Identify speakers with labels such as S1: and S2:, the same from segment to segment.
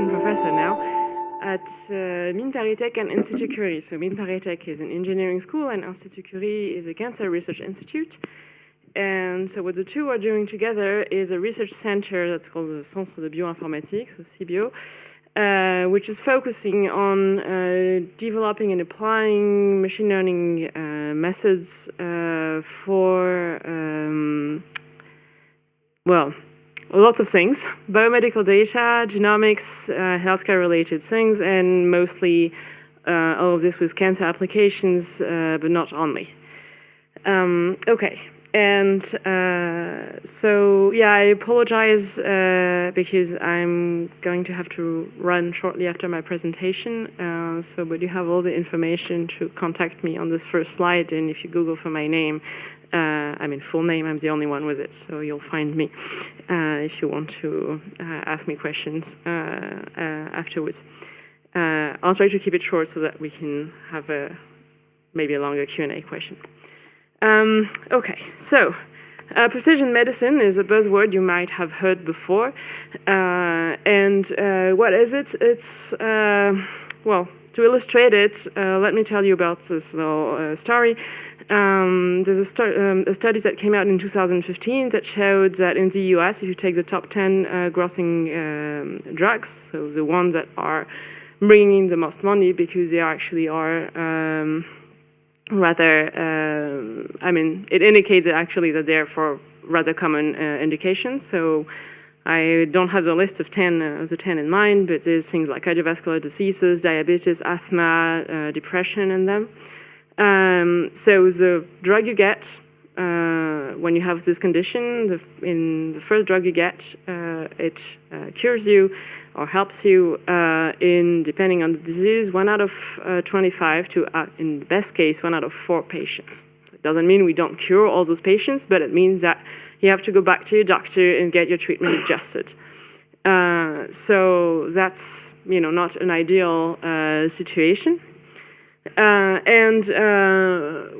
S1: assistant professor now at Mines Paris and Institut Curie. So Mines Paris is an engineering school and Institut Curie is a cancer research institute. And so what the two are doing together is a research center that's called the Centre de Bioinformatique, so CBio, which is focusing on developing and applying machine learning methods for, well, lots of things: biomedical data, genomics, healthcare-related things, and mostly all of this with cancer applications, but not only. Okay. And so, yeah, I apologize because I'm going to have to run shortly after my presentation. But you have all the information to contact me on this first slide. And if you Google for my name, I mean full name, I'm the only one with it. So you'll find me if you want to ask me questions afterwards. I'll try to keep it short so that we can have maybe a longer Q&A question. Okay, so precision medicine is a buzzword you might have heard before. And what is it? It's, well, to illustrate it, let me tell you about this little story. There's a study that came out in 2015 that showed that in the US, if you take the top 10 grossing drugs, so the ones that are bringing in the most money because they actually are rather, I mean, it indicates actually that they're for rather common indications. So I don't have the list of the 10 in mind, but there's things like cardiovascular diseases, diabetes, asthma, depression in them. So the drug you get when you have this condition, in the first drug you get, it cures you or helps you in, depending on the disease, 1 out of 25 to, in the best case, 1 out of 4 patients. It doesn't mean we don't cure all those patients, but it means that you have to go back to your doctor and get your treatment adjusted. So that's, you know, not an ideal situation. And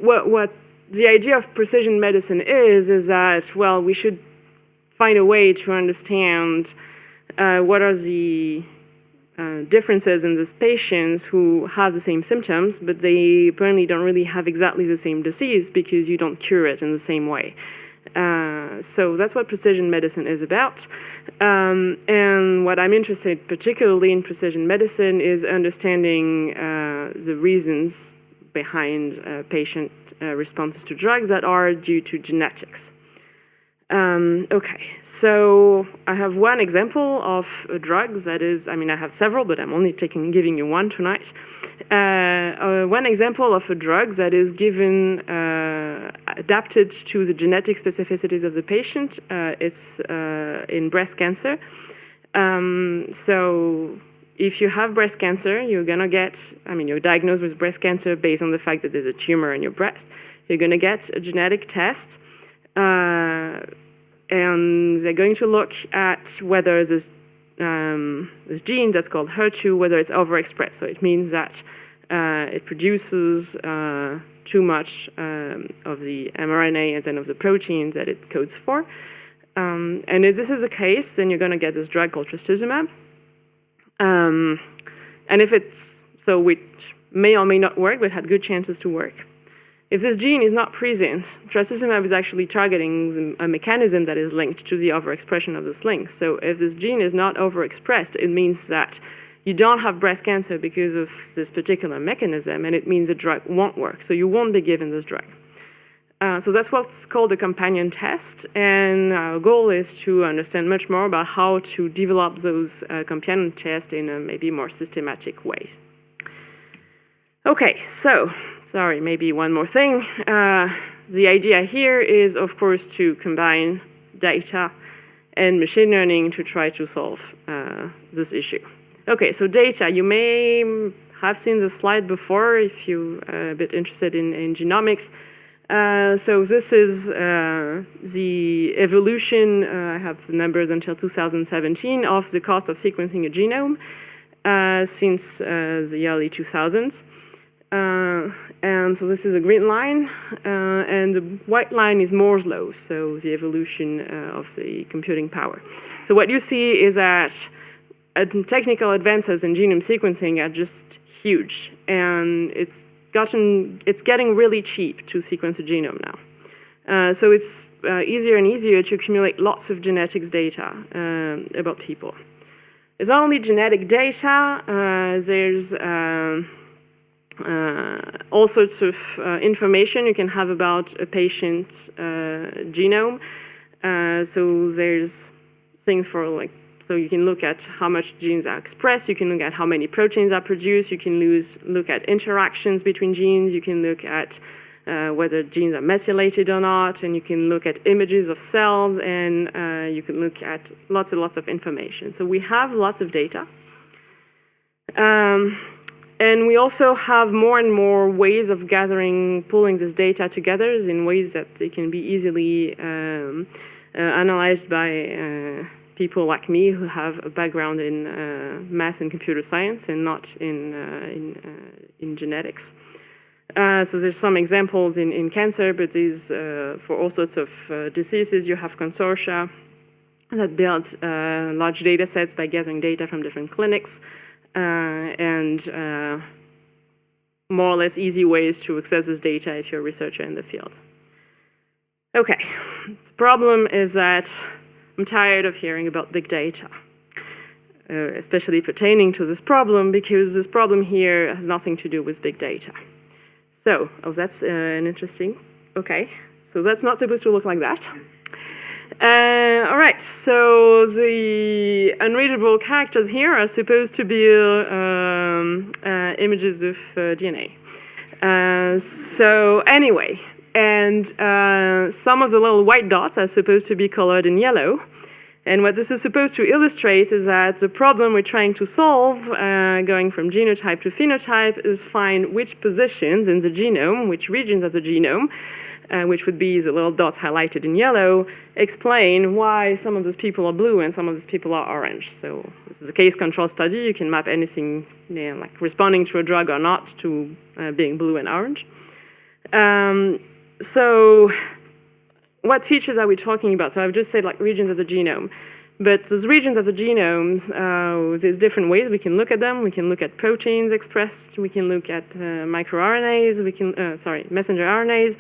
S1: what the idea of precision medicine is that, well, we should find a way to understand what are the differences in these patients who have the same symptoms, but they apparently don't really have exactly the same disease because you don't cure it in the same way. So that's what precision medicine is about. And what I'm interested particularly in precision medicine is understanding the reasons behind patient responses to drugs that are due to genetics. Okay, so I have one example of a drug that is, I mean, I have several, but I'm only giving you one tonight. One example of a drug that is given, adapted to the genetic specificities of the patient. It's in breast cancer. So if you have breast cancer, you're gonna get, I mean, you're diagnosed with breast cancer based on the fact that there's a tumor in your breast. You're gonna get a genetic test. And they're going to look at whether this gene that's called HER2, whether it's overexpressed. So it means that it produces too much of the mRNA and then of the proteins that it codes for. And if this is the case, then you're going to get this drug called trastuzumab. And if it's, so which may or may not work, but had good chances to work. If this gene is not present, trastuzumab is actually targeting a mechanism that is linked to the overexpression of this link. So if this gene is not overexpressed, it means that you don't have breast cancer because of this particular mechanism, and it means the drug won't work. So you won't be given this drug. So that's what's called a companion test, and our goal is to understand much more about how to develop those companion tests in a maybe more systematic ways. Okay, so, sorry, maybe one more thing. The idea here is, of course, to combine data and machine learning to try to solve this issue. Okay, so data, you may have seen this slide before if you're a bit interested in genomics. So this is the evolution, I have the numbers until 2017, of the cost of sequencing a genome since the early 2000s. And so this is a green line, and the white line is Moore's law, so the evolution of the computing power. So what you see is that technical advances in genome sequencing are just huge, and it's getting really cheap to sequence a genome now. So it's easier and easier to accumulate lots of genetics data about people. It's not only genetic data, there's all sorts of information you can have about a patient's genome. So there's things for so you can look at how much genes are expressed, you can look at how many proteins are produced, you can look at interactions between genes, you can look at whether genes are methylated or not, and you can look at images of cells, and you can look at lots and lots of information. So we have lots of data. And we also have more and more ways of pulling this data together in ways that it can be easily analyzed by people like me who have a background in math and computer science and not in genetics. So there's some examples in cancer, but these for all sorts of diseases, you have consortia that build large data sets by gathering data from different clinics and more or less easy ways to access this data if you're a researcher in the field. Okay, the problem is that I'm tired of hearing about big data, especially pertaining to this problem, because this problem here has nothing to do with big data. So, that's an interesting, okay. So that's not supposed to look like that. All right, so the unreadable characters here are supposed to be images of DNA. So anyway, and some of the little white dots are supposed to be colored in yellow. And what this is supposed to illustrate is that the problem we're trying to solve, going from genotype to phenotype, is find which positions in the genome, which regions of the genome, which would be the little dots highlighted in yellow, explain why some of those people are blue and some of those people are orange. So this is a case control study. You can map anything, like responding to a drug or not, to being blue and orange. So what features are we talking about? So I've just said regions of the genome. But those regions of the genome, there's different ways we can look at them. We can look at proteins expressed. We can look at microRNAs. We can, messenger RNAs.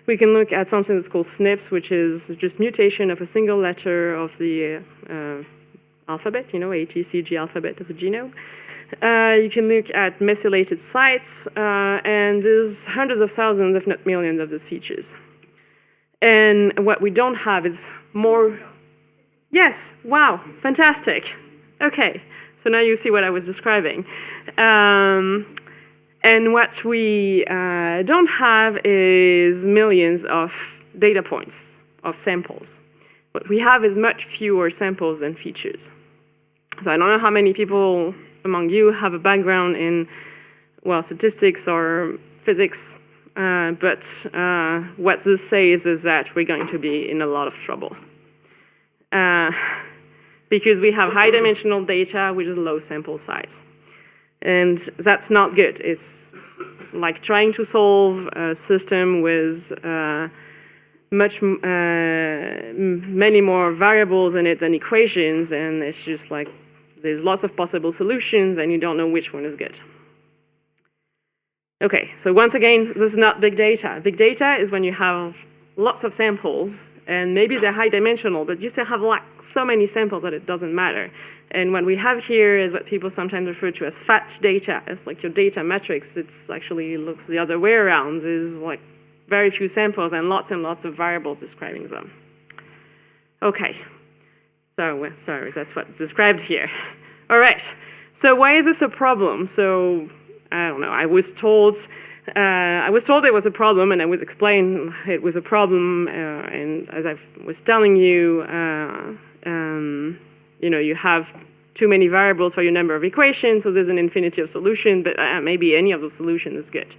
S1: We can look at something that's called SNPs, which is just mutation of a single letter of the alphabet, A, T, C, G alphabet of the genome. You can look at methylated sites, and there's hundreds of thousands, if not millions, of those features. And what we don't have is more. Yes, wow, fantastic. Okay, so now you see what I was describing. And what we don't have is millions of data points, of samples. What we have is much fewer samples and features. So I don't know how many people among you have a background in, statistics or physics, but what this says is that we're going to be in a lot of trouble. Because we have high-dimensional data with a low sample size. And that's not good. It's like trying to solve a system with many more variables in it than equations, and it's just like there's lots of possible solutions, and you don't know which one is good. Okay, so once again, this is not big data. Big data is when you have lots of samples, and maybe they're high-dimensional, but you still have so many samples that it doesn't matter. And what we have here is what people sometimes refer to as fat data. It's like your data matrix. It's actually looks the other way around. There's very few samples and lots of variables describing them. Okay, so sorry, that's what's described here. All right, so why is this a problem? So I don't know. I was told there was a problem, and I was explained it was a problem. And as I was telling you, you have too many variables for your number of equations, so there's an infinity of solutions, but maybe any of those solutions is good.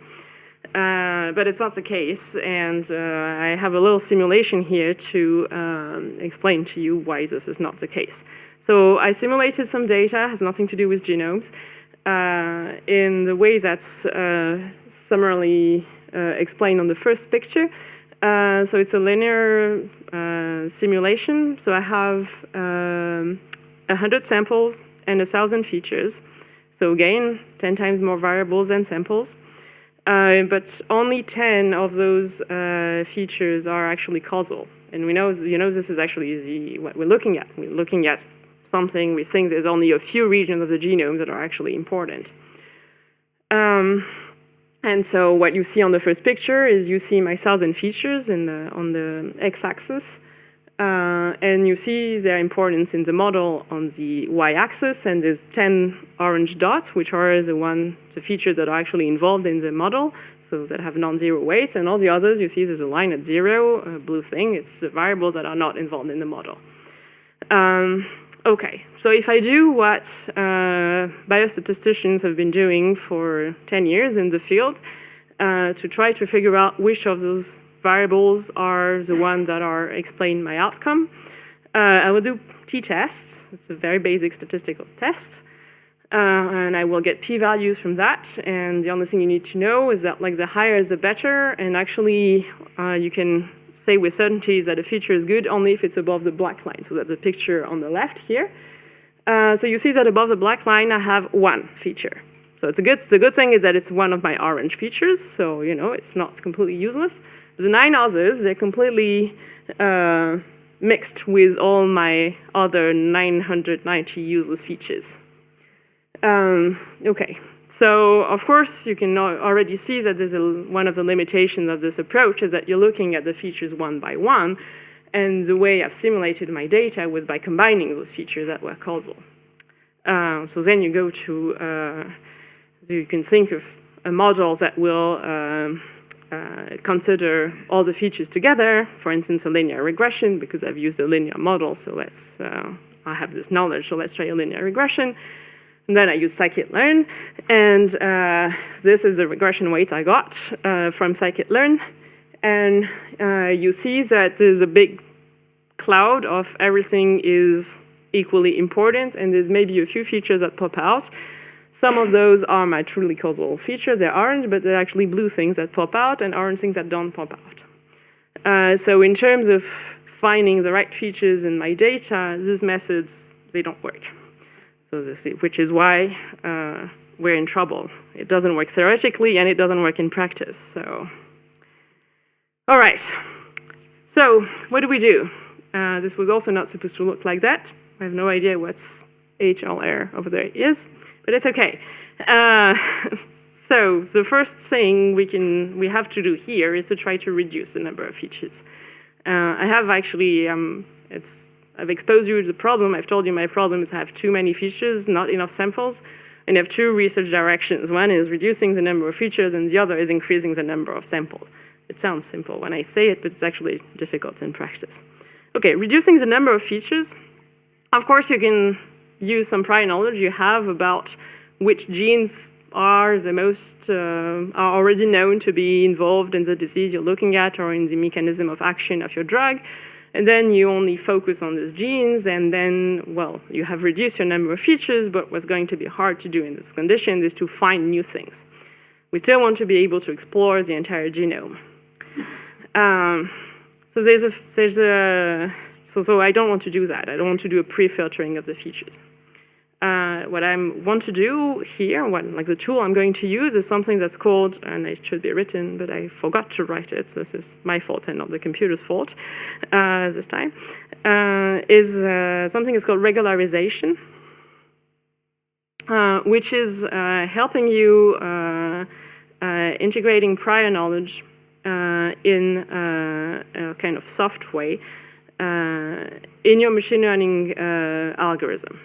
S1: But it's not the case, and I have a little simulation here to explain to you why this is not the case. So I simulated some data, has nothing to do with genomes, in the way that's summarily explained on the first picture. So it's a linear simulation. So I have 100 samples and 1,000 features. So again, 10 times more variables than samples. But only 10 of those features are actually causal. And we know, this is actually what we're looking at. We're looking at something, we think there's only a few regions of the genome that are actually important. And so what you see on the first picture is you see my 1,000 features on the x-axis. And you see their importance in the model on the y-axis, and there's 10 orange dots, which are the features that are actually involved in the model, so that have non-zero weights, and all the others, you see there's a line at 0, a blue thing, it's the variables that are not involved in the model. Okay, so if I do what biostatisticians have been doing for 10 years in the field, to try to figure out which of those variables are the ones that explain my outcome. I will do t-tests. It's a very basic statistical test. And I will get p-values from that. And the only thing you need to know is that the higher the better. And actually, you can say with certainty that a feature is good only if it's above the black line. So that's a picture on the left here. So you see that above the black line, I have one feature. So the good thing is that it's one of my orange features. So, it's not completely useless. The 9 others, they're completely mixed with all my other 990 useless features. Okay, so of course you can already see that there's one of the limitations of this approach is that you're looking at the features one by one, and the way I've simulated my data was by combining those features that were causal. So then you go to, so you can think of a model that will consider all the features together, for instance, a linear regression, because I've used a linear model, so I have this knowledge, so let's try a linear regression. And then I use scikit-learn, and this is the regression weight I got from scikit-learn. And you see that there's a big cloud of everything is equally important, and there's maybe a few features that pop out. Some of those are my truly causal features. They're orange, but they're actually blue things that pop out and orange things that don't pop out. So in terms of finding the right features in my data, these methods, they don't work. So which is why we're in trouble. It doesn't work theoretically, and it doesn't work in practice. So, all right. So what do we do? This was also not supposed to look like that. I have no idea what's HLR over there is. But it's okay. So the first thing we have to do here is to try to reduce the number of features. I have actually, I've exposed you to the problem. I've told you my problem is I have too many features, not enough samples, and I have two research directions. One is reducing the number of features, and the other is increasing the number of samples. It sounds simple when I say it, but it's actually difficult in practice. Okay, reducing the number of features. Of course, you can use some prior knowledge you have about which genes are the most, are already known to be involved in the disease you're looking at or in the mechanism of action of your drug. And then you only focus on those genes, and then, well, you have reduced your number of features, but what's going to be hard to do in this condition is to find new things. We still want to be able to explore the entire genome. So I don't want to do that. I don't want to do a pre-filtering of the features. What I want to do here, the tool I'm going to use is something that's called, and it should be written, but I forgot to write it, so this is my fault and not the computer's fault this time, is something that's called regularization, which is helping you integrating prior knowledge in a kind of soft way in your machine learning algorithm.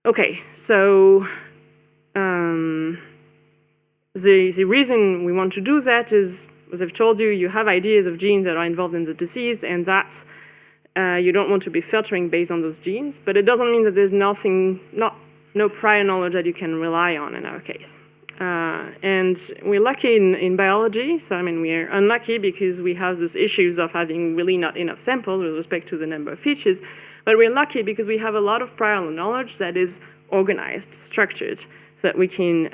S1: Okay, so the reason we want to do that is, as I've told you, you have ideas of genes that are involved in the disease, and that's you don't want to be filtering based on those genes, but it doesn't mean that there's no prior knowledge that you can rely on in our case. And we're lucky in biology, so I mean we're unlucky because we have these issues of having really not enough samples with respect to the number of features, but we're lucky because we have a lot of prior knowledge that is organized, structured, so that we can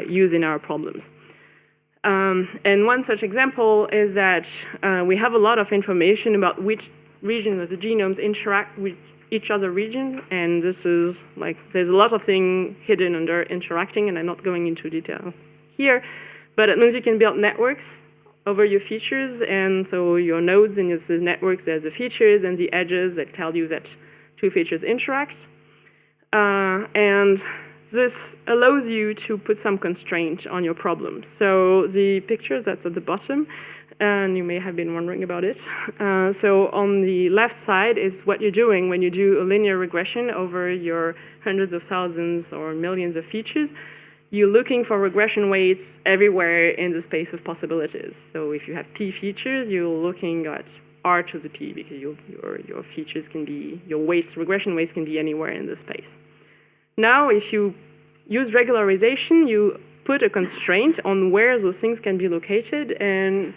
S1: use in our problems. And one such example is that we have a lot of information about which regions of the genomes interact with each other region, and this is like, there's a lot of things hidden under interacting, and I'm not going into detail here, but it means you can build networks over your features, and so your nodes in these networks, there's the features and the edges that tell you that two features interact. And this allows you to put some constraint on your problem. So the picture that's at the bottom, and you may have been wondering about it. So on the left side is what you're doing when you do a linear regression over your hundreds of thousands or millions of features. You're looking for regression weights everywhere in the space of possibilities. So if you have P features, you're looking at R to the P, because your features can be, your weights, regression weights can be anywhere in the space. Now, if you use regularization, you put a constraint on where those things can be located, and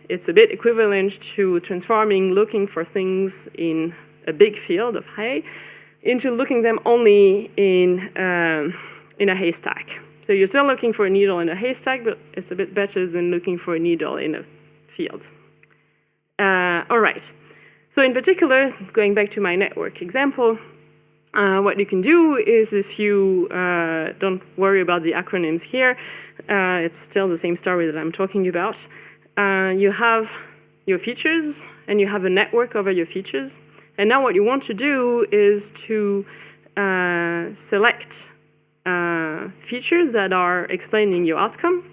S1: it's a bit equivalent to transforming looking for things in a big field of hay into looking them only in a haystack. So you're still looking for a needle in a haystack, but it's a bit better than looking for a needle in a field. All right. So in particular, going back to my network example, what you can do is, if you don't worry about the acronyms here, it's still the same story that I'm talking about. You have your features, and you have a network over your features. And now what you want to do is to select features that are explaining your outcome.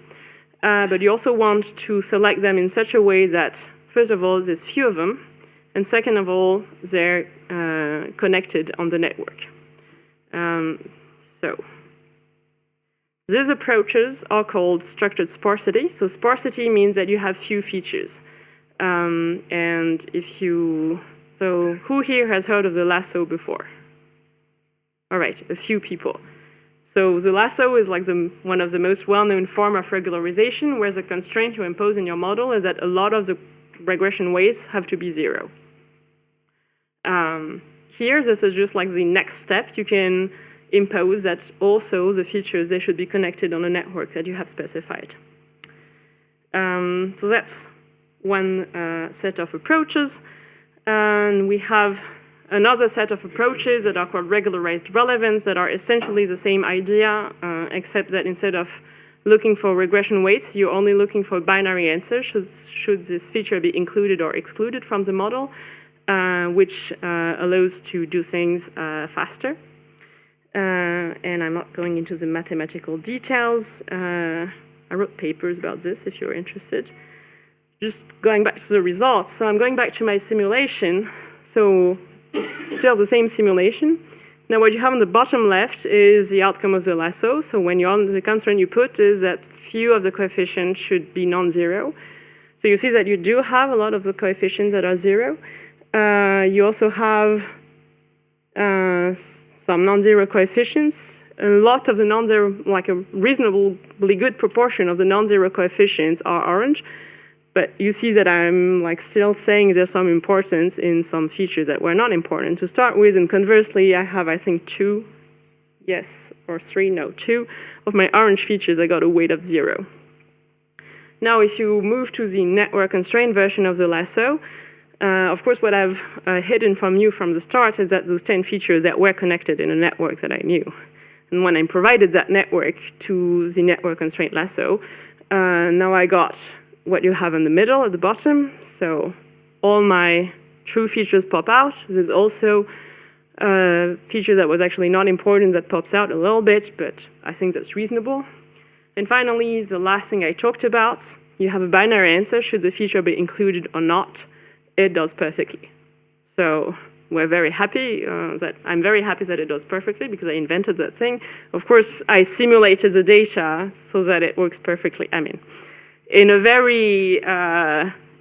S1: But you also want to select them in such a way that, first of all, there's few of them, and second of all, they're connected on the network. So these approaches are called structured sparsity. So sparsity means that you have few features. And if you, so who here has heard of the lasso before? All right, a few people. So the lasso is like one of the most well-known form of regularization, where the constraint you impose in your model is that a lot of the regression weights have to be 0. Here, this is just like the next step. You can impose that also the features, they should be connected on a network that you have specified. So that's one set of approaches. And we have another set of approaches that are called regularized relevance, that are essentially the same idea, except that instead of looking for regression weights, you're only looking for binary answers, should this feature be included or excluded from the model, which allows to do things faster. And I'm not going into the mathematical details. I wrote papers about this if you're interested. Just going back to the results. So I'm going back to my simulation. So still the same simulation. Now what you have on the bottom left is the outcome of the lasso. So when you're on the constraint you put is that few of the coefficients should be non-zero. So you see that you do have a lot of the coefficients that are 0. You also have some non-zero coefficients. A lot of the non-zero, like a reasonably good proportion of the non-zero coefficients are orange. But you see that I'm like still saying there's some importance in some features that were not important to start with. And conversely, I have, I think, 2 of my orange features that got a weight of 0. Now, if you move to the network constraint version of the lasso, of course, what I've hidden from you from the start is that those 10 features that were connected in a network that I knew. And when I provided that network to the network constraint lasso, now I got what you have in the middle at the bottom. So all my true features pop out. There's also a feature that was actually not important that pops out a little bit, but I think that's reasonable. And finally, the last thing I talked about, you have a binary answer, should the feature be included or not. It does perfectly. So we're very happy I'm very happy that it does perfectly because I invented that thing. Of course, I simulated the data so that it works perfectly. I mean, in a very,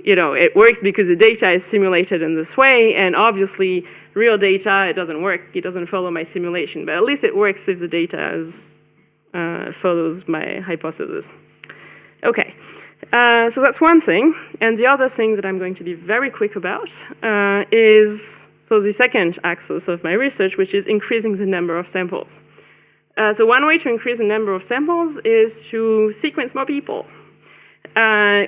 S1: it works because the data is simulated in this way, and obviously, real data, it doesn't work. It doesn't follow my simulation, but at least it works if the data follows my hypothesis. Okay, so that's one thing. And the other thing that I'm going to be very quick about is, so the second axis of my research, which is increasing the number of samples. So one way to increase the number of samples is to sequence more people.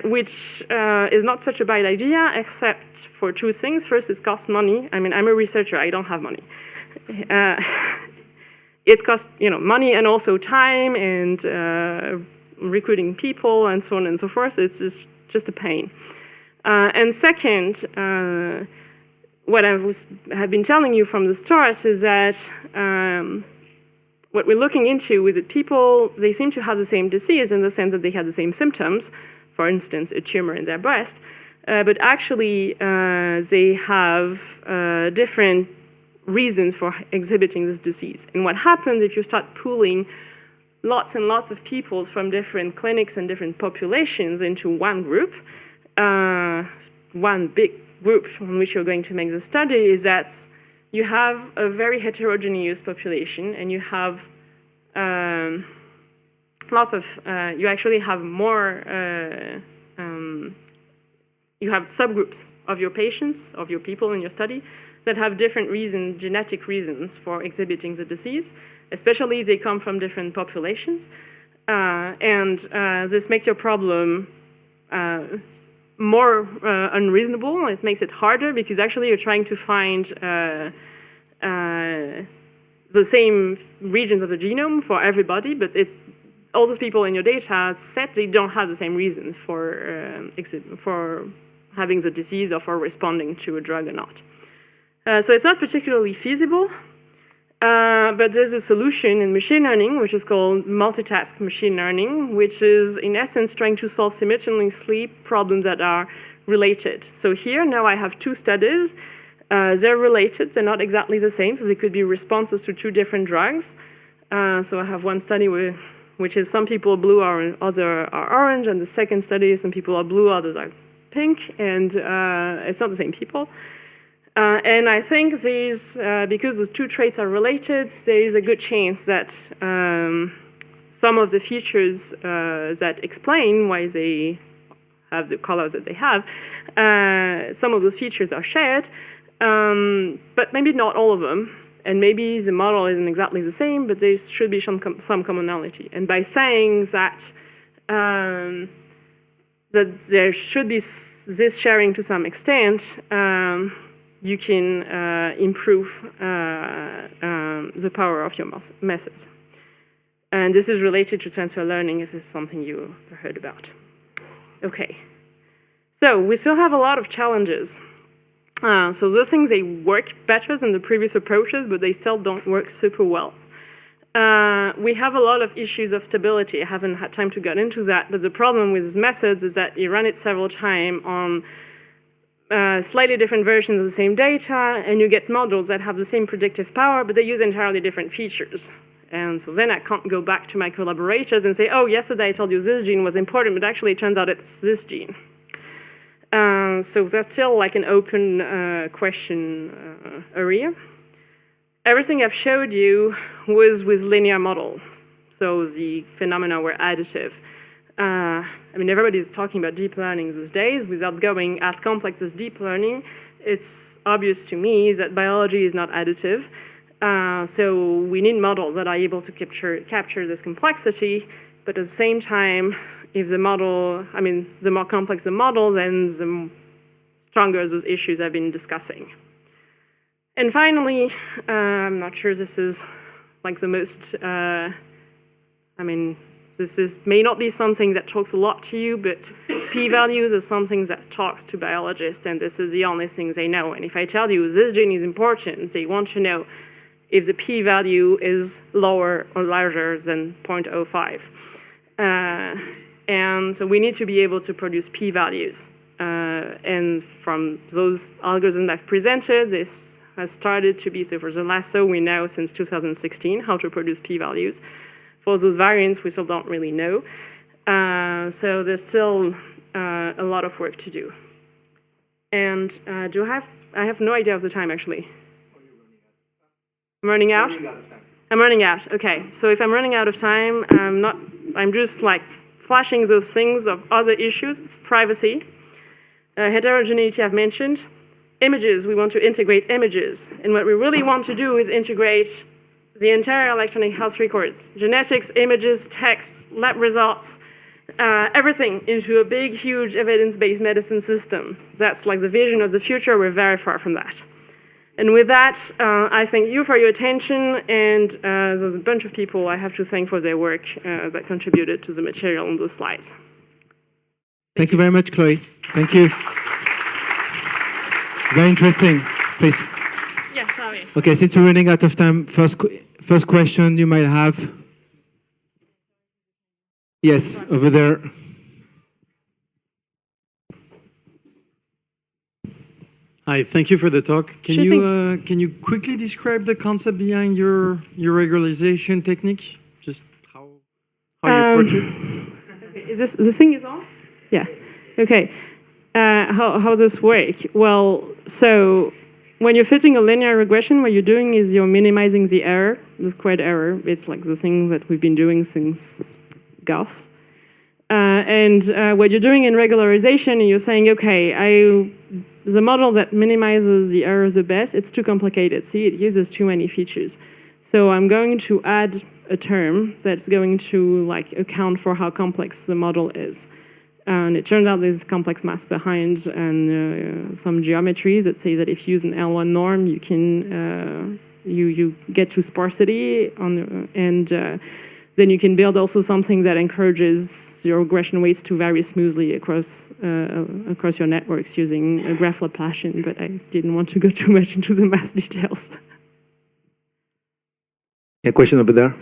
S1: which is not such a bad idea, except for two things. First, it costs money. I mean, I'm a researcher. I don't have money. It costs money and also time and recruiting people and so on and so forth. It's just a pain. And second, what have been telling you from the start is that what we're looking into is that people, they seem to have the same disease in the sense that they have the same symptoms, for instance, a tumor in their breast, but actually they have different reasons for exhibiting this disease. And what happens if you start pooling lots and lots of people from different clinics and different populations into one group, one big group on which you're going to make the study, is that you have a very heterogeneous population, and you have you actually have more, you have subgroups of your patients, of your people in your study, that have different reasons, genetic reasons for exhibiting the disease, especially if they come from different populations. And this makes your problem more unreasonable. It makes it harder because actually you're trying to find the same regions of the genome for everybody, but it's all those people in your data set, they don't have the same reasons for having the disease or for responding to a drug or not. So it's not particularly feasible, but there's a solution in machine learning, which is called multitask machine learning, which is in essence trying to solve simultaneously problems that are related. So here now I have two studies. They're related, they're not exactly the same, so they could be responses to two different drugs. So I have one study which is some people are blue, others are orange, and the second study, some people are blue, others are pink, and it's not the same people. And I think there's, because those two traits are related, there is a good chance that some of the features that explain why they have the colors that they have, some of those features are shared, but maybe not all of them. And maybe the model isn't exactly the same, but there should be some commonality. And by saying that that there should be this sharing to some extent, you can improve the power of your methods. And this is related to transfer learning, if this is something you've heard about. Okay, so we still have a lot of challenges. So those things, they work better than the previous approaches, but they still don't work super well. We have a lot of issues of stability. I haven't had time to get into that, but the problem with these methods is that you run it several times on slightly different versions of the same data, and you get models that have the same predictive power, but they use entirely different features. And so then I can't go back to my collaborators and say, oh, yesterday I told you this gene was important, but actually it turns out it's this gene. So that's still like an open question area. Everything I've showed you was with linear models. So the phenomena were additive. I mean, everybody's talking about deep learning these days. Without going as complex as deep learning, it's obvious to me that biology is not additive. So we need models that are able to capture this complexity, but at the same time, if the model, I mean, the more complex the model, then the stronger those issues I've been discussing. And finally, I'm not sure this is like the most, I mean, this may not be something that talks a lot to you, but p-values are something that talks to biologists, and this is the only thing they know. And if I tell you this gene is important, they want to know if the p-value is lower or larger than 0.05. And so we need to be able to produce p-values. And from those algorithms I've presented, this has started to be, so for the last, so we know since 2016 how to produce p-values. For those variants, we still don't really know. So there's still a lot of work to do. And I have no idea of the time, actually. I'm running out? I'm running out, okay. So if I'm running out of time, I'm just like flashing those things of other issues, privacy, heterogeneity I've mentioned, images, we want to integrate images. And what we really want to do is integrate the entire electronic health records, genetics, images, text, lab results, everything into a big, huge evidence-based medicine system. That's like the vision of the future. We're very far from that. And with that, I thank you for your attention, and there's a bunch of people I have to thank for their work that contributed to the material on those slides.
S2: Thank you very much, Chloe. Thank you. Very interesting. Please.
S1: Yeah, sorry.
S2: Okay, since we're running out of time, first question you might have. Yes, over there.
S3: Hi, thank you for the talk. Can you quickly describe the concept behind your regularization technique? Just how you approach it?
S1: Okay, is this thing is on? Yeah. Okay. How does this work? Well, so when you're fitting a linear regression, what you're doing is you're minimizing the error, the squared error. It's like the thing that we've been doing since Gauss. And what you're doing in regularization, you're saying, okay, the model that minimizes the errors the best, it's too complicated. See, it uses too many features. So I'm going to add a term that's going to like account for how complex the model is. And it turns out there's complex math behind and some geometries that say that if you use an L1 norm, you can you get to sparsity then you can build also something that encourages your regression weights to vary smoothly across your networks using a graph Laplacian, but I didn't want to go too much into the math details.
S2: A question over there.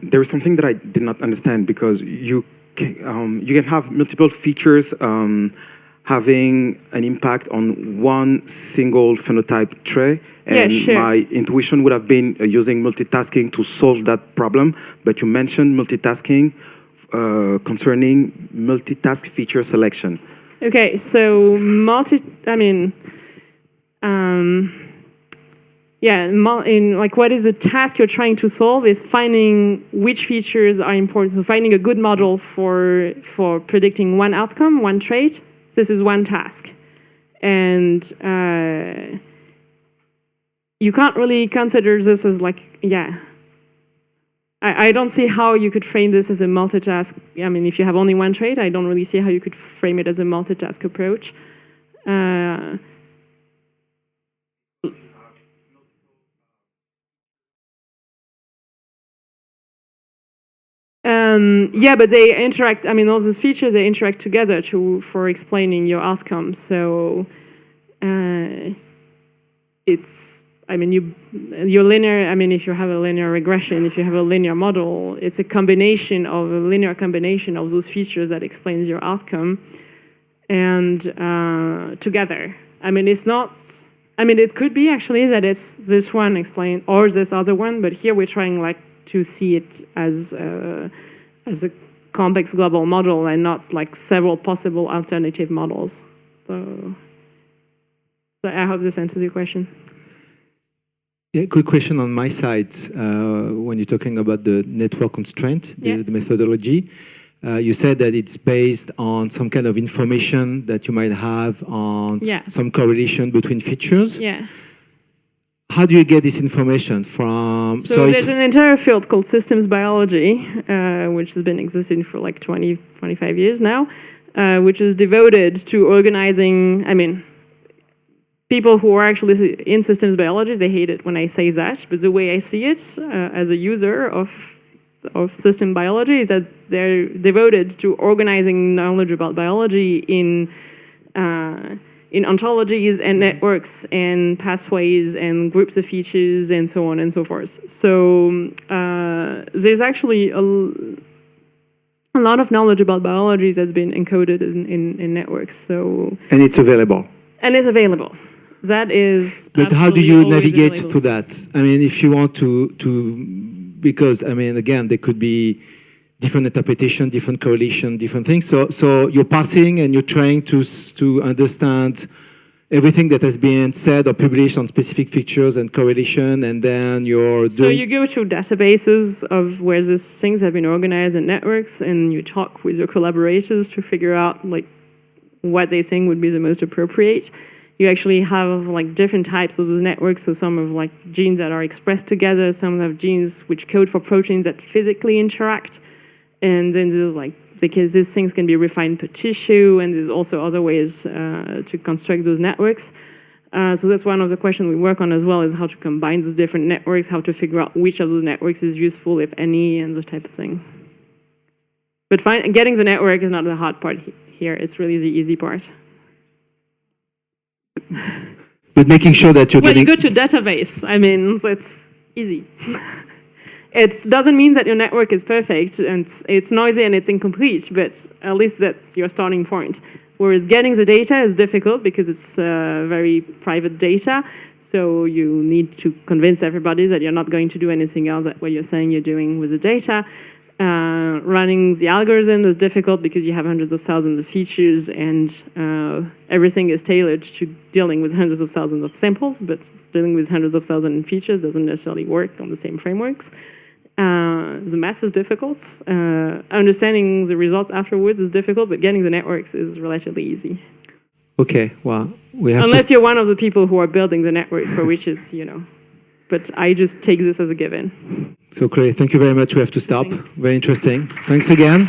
S4: There is something that I did not understand, because you can have multiple features having an impact on one single phenotype trait. And
S1: yeah, sure.
S4: My intuition would have been using multitasking to solve that problem. But you mentioned multitasking concerning multitask feature selection.
S1: Okay, so what is the task you're trying to solve is finding which features are important. So finding a good model for predicting one outcome, one trait. This is one task. And you can't really consider this as I don't see how you could frame this as a multitask. I mean, if you have only one trait, I don't really see how you could frame it as a multitask approach. Yeah, but they interact. I mean, all these features, they interact together for explaining your outcome. So your linear. I mean, if you have a linear regression, if you have a linear model, it's a linear combination of those features that explains your outcome, and together. I mean, it's not. I mean, it could be actually that it's this one explained or this other one, but here we're trying to see it as a complex global model and not like several possible alternative models. So I hope this answers your question.
S2: Yeah, quick question on my side. When you're talking about the network constraint, the methodology, you said that it's based on some kind of information that you might have on some correlation between features.
S1: Yeah.
S2: How do you get this information from?
S1: So there's an entire field called systems biology, which has been existing for like 20, 25 years now, which is devoted to organizing, people who are actually in systems biology, they hate it when I say that, but the way I see it as a user of system biology is that they're devoted to organizing knowledge about biology in ontologies and networks and pathways and groups of features and so on and so forth. So there's actually a lot of knowledge about biology that's been encoded in networks. So
S2: and it's available.
S1: And it's available. That is.
S2: But how do you navigate through that? I mean, if you want to because again, there could be different interpretation, different correlation, different things. So you're parsing and you're trying to understand everything that has been said or published on specific features and correlation, and then
S1: So you go through databases of where these things have been organized in networks, and you talk with your collaborators to figure out what they think would be the most appropriate. you actually have like different types of those networks. So some have like genes that are expressed together, some have genes which code for proteins that physically interact. And then there's like, because these things can be refined per tissue, and there's also other ways to construct those networks. So that's one of the questions we work on as well, is how to combine those different networks, how to figure out which of those networks is useful, if any, and those type of things. But getting the network is not the hard part here, it's really the easy part.
S2: But making sure that you're
S1: well,
S2: getting...
S1: you go to database, I mean, so it's easy. It doesn't mean that your network is perfect, and it's noisy and it's incomplete, but at least that's your starting point. Whereas getting the data is difficult because it's very private data, so you need to convince everybody that you're not going to do anything else that what you're saying you're doing with the data. Running the algorithm is difficult because you have hundreds of thousands of features, and everything is tailored to dealing with hundreds of thousands of samples, but dealing with hundreds of thousands of features doesn't necessarily work on the same frameworks. The math is difficult. Understanding the results afterwards is difficult, but getting the networks is relatively easy.
S2: Okay, well, we have
S1: Unless you're one of the people who are building the networks, for which is, but I just take this as a given.
S2: So, Chloé, thank you very much. We have to stop. Very interesting. Thanks again.